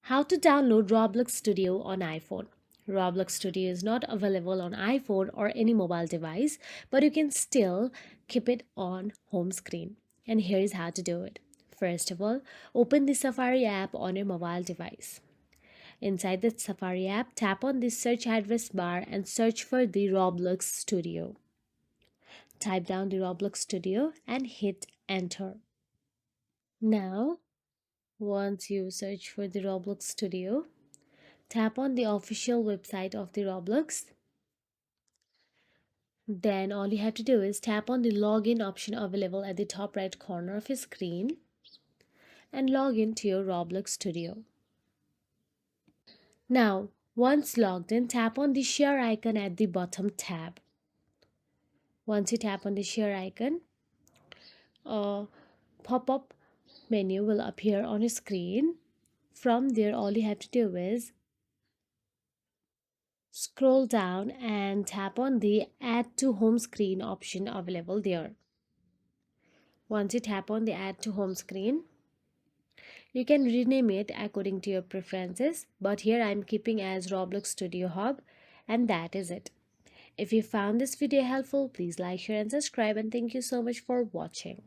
How to download Roblox Studio on iPhone. Roblox Studio is not available on iPhone or any mobile device, but you can still keep it on home screen. And here is how to do it. First of all, open the Safari app on your mobile device. Inside the Safari app, tap on the search address bar and search for the Roblox Studio. Type down the Roblox Studio and hit enter. Now, once you search for the Roblox Studio, tap on the official website of the Roblox. Then all you have to do is tap on the login option available at the top right corner of your screen and log in to your Roblox Studio. Now, once logged in, tap on the share icon at the bottom tab. Once you tap on the share icon, a pop-up menu will appear on your screen. From there, all you have to do is scroll down and tap on the Add to Home Screen option available there. Once you tap on the Add to Home Screen, you can rename it according to your preferences, but here I'm keeping as Roblox Studio Hub, and that is it. If you found this video helpful, please like, share and subscribe, and thank you so much for watching.